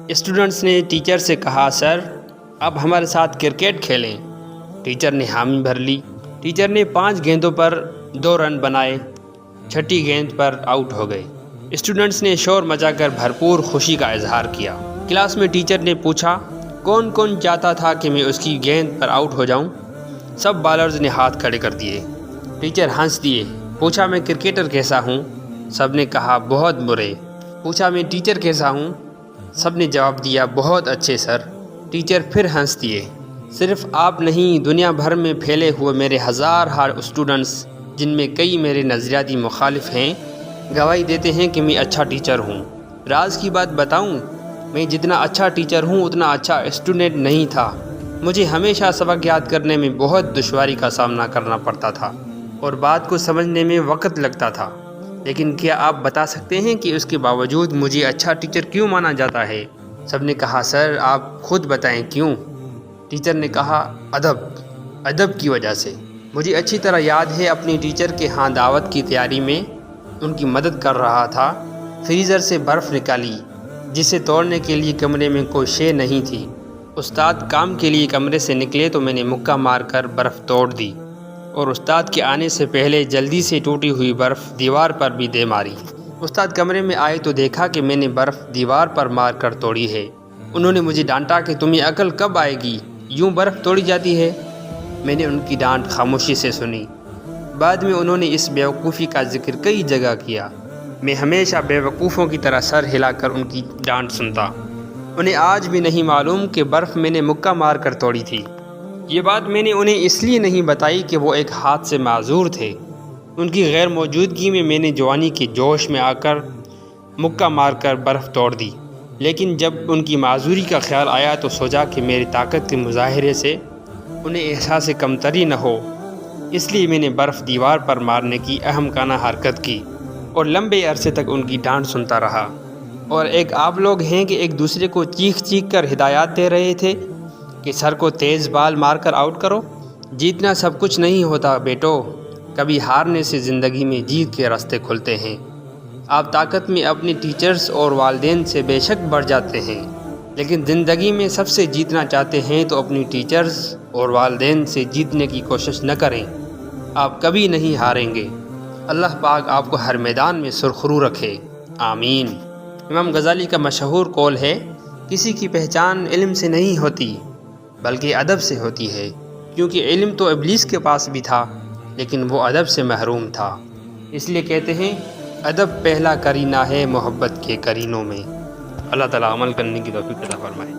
Students نے teacher سے کہا سر اب ہمارے ساتھ کرکٹ کھیلیں۔ ٹیچر نے حامی بھر لی۔ ٹیچر نے 5 گیندوں پر 2 رن بنائے، 6ٹھی گیند پر آؤٹ ہو گئے۔ اسٹوڈنٹس نے شور مچا کر بھرپور خوشی کا اظہار کیا۔ کلاس میں ٹیچر نے پوچھا کون کون چاہتا تھا کہ میں اس کی گیند پر آؤٹ ہو جاؤں؟ سب بالرز نے ہاتھ کھڑے کر دیے۔ ٹیچر ہنس دیے، پوچھا میں کرکٹر کیسا ہوں؟ سب نے کہا بہت برے۔ پوچھا میں ٹیچر کیسا ہوں؟ سب نے جواب دیا بہت اچھے سر۔ ٹیچر پھر ہنس دیے۔ صرف آپ نہیں، دنیا بھر میں پھیلے ہوئے میرے ہزار اسٹوڈنٹس جن میں کئی میرے نظریاتی مخالف ہیں گواہی دیتے ہیں کہ میں اچھا ٹیچر ہوں۔ راز کی بات بتاؤں، میں جتنا اچھا ٹیچر ہوں اتنا اچھا اسٹوڈنٹ نہیں تھا۔ مجھے ہمیشہ سبق یاد کرنے میں بہت دشواری کا سامنا کرنا پڑتا تھا اور بات کو سمجھنے میں وقت لگتا تھا، لیکن کیا آپ بتا سکتے ہیں کہ اس کے باوجود مجھے اچھا ٹیچر کیوں مانا جاتا ہے؟ سب نے کہا سر آپ خود بتائیں کیوں؟ ٹیچر نے کہا ادب کی وجہ سے۔ مجھے اچھی طرح یاد ہے اپنی ٹیچر کے ہاں دعوت کی تیاری میں ان کی مدد کر رہا تھا۔ فریزر سے برف نکالی جسے توڑنے کے لیے کمرے میں کوئی شے نہیں تھی۔ استاد کام کے لیے کمرے سے نکلے تو میں نے مکہ مار کر برف توڑ دی اور استاد کے آنے سے پہلے جلدی سے ٹوٹی ہوئی برف دیوار پر بھی دے ماری۔ استاد کمرے میں آئے تو دیکھا کہ میں نے برف دیوار پر مار کر توڑی ہے۔ انہوں نے مجھے ڈانٹا کہ تمہیں عقل کب آئے گی، یوں برف توڑی جاتی ہے؟ میں نے ان کی ڈانٹ خاموشی سے سنی۔ بعد میں انہوں نے اس بیوقوفی کا ذکر کئی جگہ کیا۔ میں ہمیشہ بیوقوفوں کی طرح سر ہلا کر ان کی ڈانٹ سنتا۔ انہیں آج بھی نہیں معلوم کہ برف میں نے مکہ مار کر توڑی تھی۔ یہ بات میں نے انہیں اس لیے نہیں بتائی کہ وہ ایک ہاتھ سے معذور تھے۔ ان کی غیر موجودگی میں نے جوانی کے جوش میں آ کر مکہ مار کر برف توڑ دی، لیکن جب ان کی معذوری کا خیال آیا تو سوچا کہ میری طاقت کے مظاہرے سے انہیں احساس کمتری نہ ہو، اس لیے میں نے برف دیوار پر مارنے کی احمقانہ حرکت کی اور لمبے عرصے تک ان کی ڈانٹ سنتا رہا۔ اور ایک آپ لوگ ہیں کہ ایک دوسرے کو چیخ کر ہدایات دے رہے تھے کہ سر کو تیز بال مار کر آؤٹ کرو۔ جیتنا سب کچھ نہیں ہوتا بیٹو، کبھی ہارنے سے زندگی میں جیت کے راستے کھلتے ہیں۔ آپ طاقت میں اپنے ٹیچرز اور والدین سے بے شک بڑھ جاتے ہیں، لیکن زندگی میں سب سے جیتنا چاہتے ہیں تو اپنی ٹیچرز اور والدین سے جیتنے کی کوشش نہ کریں، آپ کبھی نہیں ہاریں گے۔ اللہ پاک آپ کو ہر میدان میں سرخرو رکھے، آمین۔ امام غزالی کا مشہور قول ہے، کسی کی پہچان علم سے نہیں ہوتی بلکہ ادب سے ہوتی ہے، کیونکہ علم تو ابلیس کے پاس بھی تھا لیکن وہ ادب سے محروم تھا۔ اس لیے کہتے ہیں ادب پہلا کرینہ ہے محبت کے کرینوں میں۔ اللہ تعالیٰ عمل کرنے کی توفیق عطا فرمائے۔